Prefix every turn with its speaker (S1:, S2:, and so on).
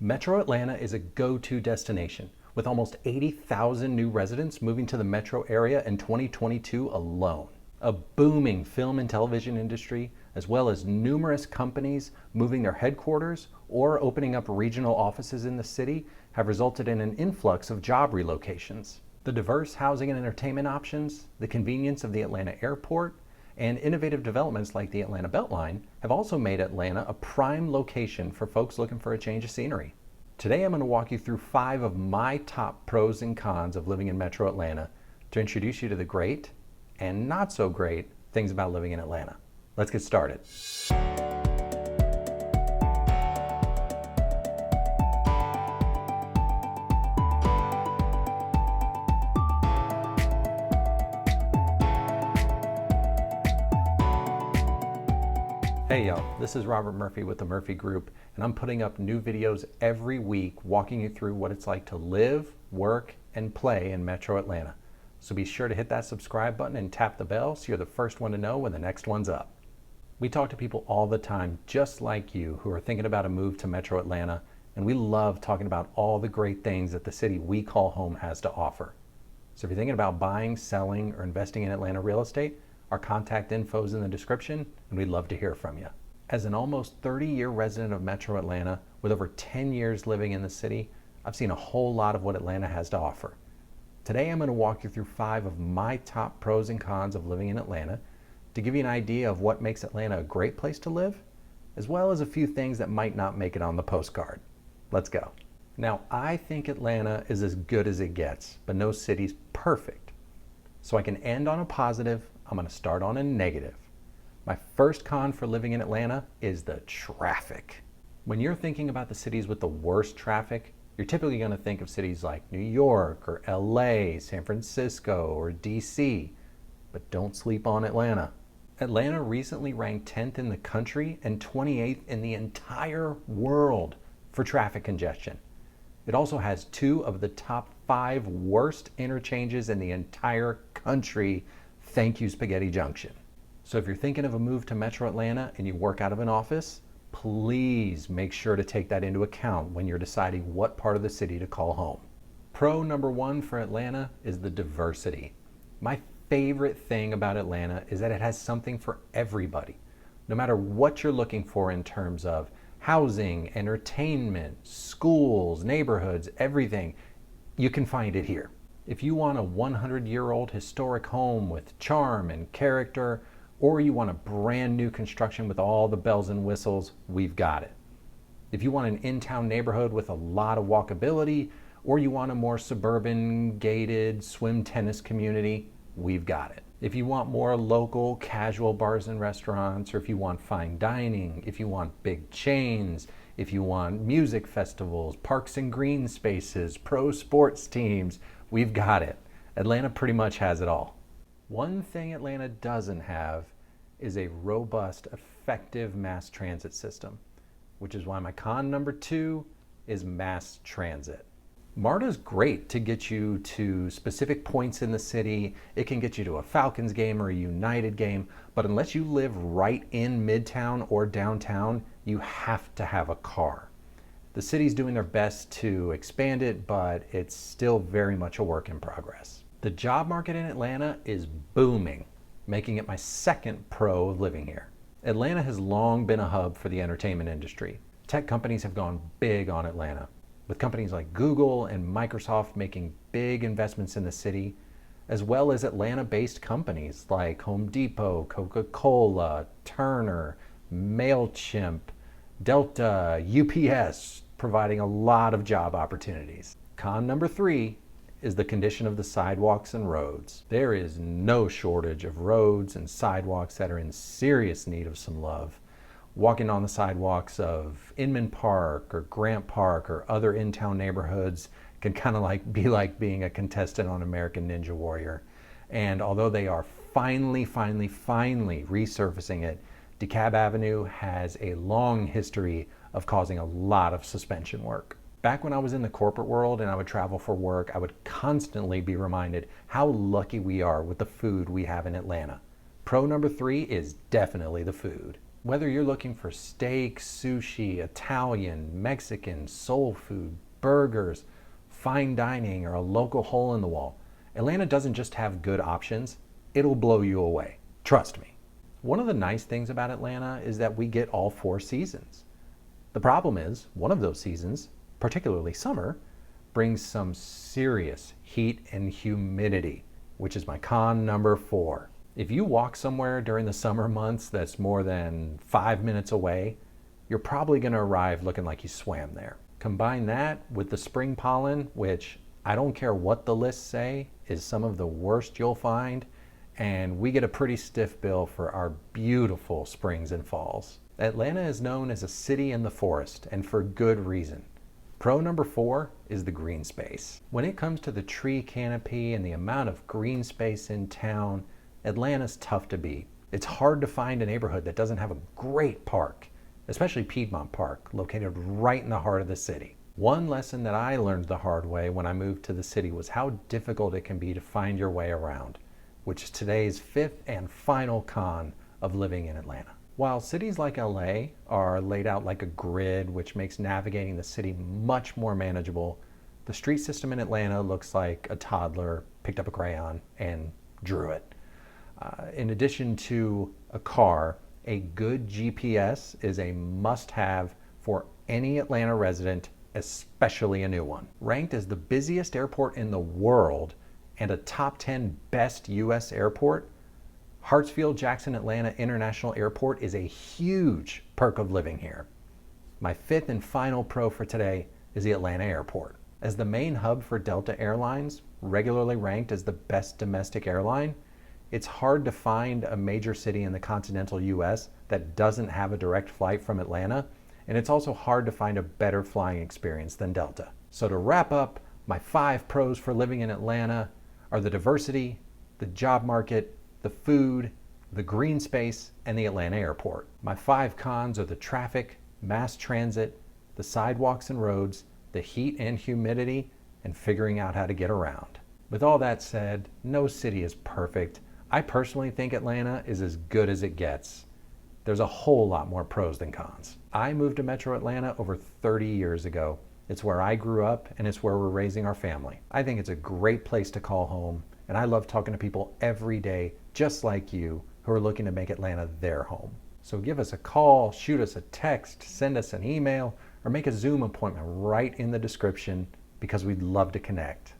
S1: Metro Atlanta is a go-to destination, with almost 80,000 new residents moving to the metro area in 2022 alone. A booming film and television industry, as well as numerous companies moving their headquarters or opening up regional offices in the city, have resulted in an influx of job relocations. The diverse housing and entertainment options, the convenience of the Atlanta airport, and innovative developments like the Atlanta Beltline have also made Atlanta a prime location for folks looking for a change of scenery. Today I'm going to walk you through 5 of my top pros and cons of living in Metro Atlanta to introduce you to the great and not so great things about living in Atlanta. Let's get started. Hey y'all, this is Robert Murphy with the Murphy Group, and I'm putting up new videos every week walking you through what it's like to live, work, and play in Metro Atlanta. So be sure to hit that subscribe button and tap the bell so you're the first one to know when the next one's up. We talk to people all the time just like you who are thinking about a move to Metro Atlanta, and we love talking about all the great things that the city we call home has to offer. So if you're thinking about buying, selling, or investing in Atlanta real estate, our contact info is in the description, and we'd love to hear from you. As an almost 30-year resident of Metro Atlanta, with over 10 years living in the city, I've seen a whole lot of what Atlanta has to offer. Today I'm going to walk you through 5 of my top pros and cons of living in Atlanta to give you an idea of what makes Atlanta a great place to live, as well as a few things that might not make it on the postcard. Let's go. Now, I think Atlanta is as good as it gets, but no city's perfect. So I can end on a positive, I'm going to start on a negative. My first con for living in Atlanta is the traffic. When you're thinking about the cities with the worst traffic, you're typically going to think of cities like New York or LA, San Francisco, or DC. But don't sleep on Atlanta. Atlanta recently ranked 10th in the country and 28th in the entire world for traffic congestion. It also has 2 of the top 5 worst interchanges in the entire country. Thank you, Spaghetti Junction. So if you're thinking of a move to Metro Atlanta and you work out of an office, please make sure to take that into account when you're deciding what part of the city to call home. Pro number 1 for Atlanta is the diversity. My favorite thing about Atlanta is that it has something for everybody. No matter what you're looking for in terms of housing, entertainment, schools, neighborhoods, everything, you can find it here. If you want a 100-year-old historic home with charm and character, or you want a brand new construction with all the bells and whistles, we've got it. If you want an in-town neighborhood with a lot of walkability, or you want a more suburban, gated, swim tennis community, we've got it. If you want more local, casual bars and restaurants, or if you want fine dining, if you want big chains, if you want music festivals, parks and green spaces, pro sports teams, we've got it. Atlanta pretty much has it all. One thing Atlanta doesn't have is a robust, effective mass transit system, which is why my con number 2 is mass transit. MARTA's great to get you to specific points in the city. It can get you to a Falcons game or a United game, but unless you live right in Midtown or downtown, you have to have a car. The city's doing their best to expand it, but it's still very much a work in progress. The job market in Atlanta is booming, making it my second pro of living here. Atlanta has long been a hub for the entertainment industry. Tech companies have gone big on Atlanta, with companies like Google and Microsoft making big investments in the city, as well as Atlanta-based companies like Home Depot, Coca-Cola, Turner, MailChimp, Delta, UPS, providing a lot of job opportunities. Con number 3 is the condition of the sidewalks and roads. There is no shortage of roads and sidewalks that are in serious need of some love. Walking on the sidewalks of Inman Park or Grant Park or other in-town neighborhoods can kind of be like being a contestant on American Ninja Warrior. And although they are finally resurfacing it, DeKalb Avenue has a long history of causing a lot of suspension work. Back when I was in the corporate world and I would travel for work, I would constantly be reminded how lucky we are with the food we have in Atlanta. Pro number 3 is definitely the food. Whether you're looking for steak, sushi, Italian, Mexican, soul food, burgers, fine dining, or a local hole in the wall, Atlanta doesn't just have good options, it'll blow you away. Trust me. One of the nice things about Atlanta is that we get all 4 seasons. The problem is, one of those seasons, particularly summer, brings some serious heat and humidity, which is my con number 4. If you walk somewhere during the summer months that's more than 5 minutes away, you're probably going to arrive looking like you swam there. Combine that with the spring pollen, which I don't care what the lists say, is some of the worst you'll find, and we get a pretty stiff bill for our beautiful springs and falls. Atlanta is known as a city in the forest, and for good reason. Pro number 4 is the green space. When it comes to the tree canopy and the amount of green space in town, Atlanta's tough to beat. It's hard to find a neighborhood that doesn't have a great park, especially Piedmont Park, located right in the heart of the city. One lesson that I learned the hard way when I moved to the city was how difficult it can be to find your way around, which is today's 5th and final con of living in Atlanta. While cities like LA are laid out like a grid, which makes navigating the city much more manageable, the street system in Atlanta looks like a toddler picked up a crayon and drew it. In addition to a car, a good GPS is a must-have for any Atlanta resident, especially a new one. Ranked as the busiest airport in the world and a top 10 best U.S. airport, Hartsfield-Jackson Atlanta International Airport is a huge perk of living here. My 5th and final pro for today is the Atlanta Airport. As the main hub for Delta Airlines, regularly ranked as the best domestic airline, it's hard to find a major city in the continental U.S. that doesn't have a direct flight from Atlanta, and it's also hard to find a better flying experience than Delta. So to wrap up, my 5 pros for living in Atlanta are the diversity, the job market, the food, the green space, and the Atlanta Airport. My 5 cons are the traffic, mass transit, the sidewalks and roads, the heat and humidity, and figuring out how to get around. With all that said, no city is perfect. I personally think Atlanta is as good as it gets. There's a whole lot more pros than cons. I moved to Metro Atlanta over 30 years ago. It's where I grew up, and it's where we're raising our family. I think it's a great place to call home, and I love talking to people every day, just like you, who are looking to make Atlanta their home. So give us a call, shoot us a text, send us an email, or make a Zoom appointment right in the description, because we'd love to connect.